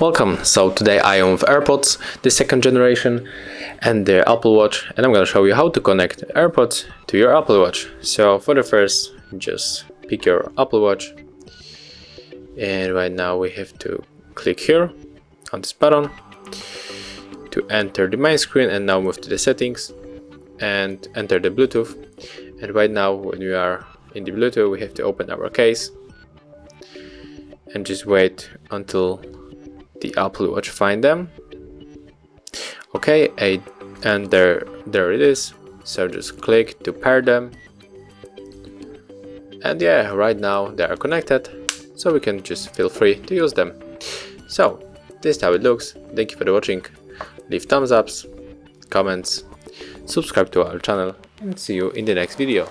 Welcome. So today I am with AirPods, the second generation, and the Apple Watch, and I'm gonna show you how to connect AirPods to your Apple Watch. So for the first, just pick your Apple Watch, and right now we have to click here on this button to enter the main screen, and now move to the settings and enter the Bluetooth. And right now when we are in the Bluetooth, we have to open our case and just wait until the Apple Watch find them. Okay, and there it is. So just click to pair them, and yeah, right now they are connected, so we can just feel free to use them. So this is how it looks. Thank you for watching. Leave thumbs ups, comments, subscribe to our channel, and see you in the next video.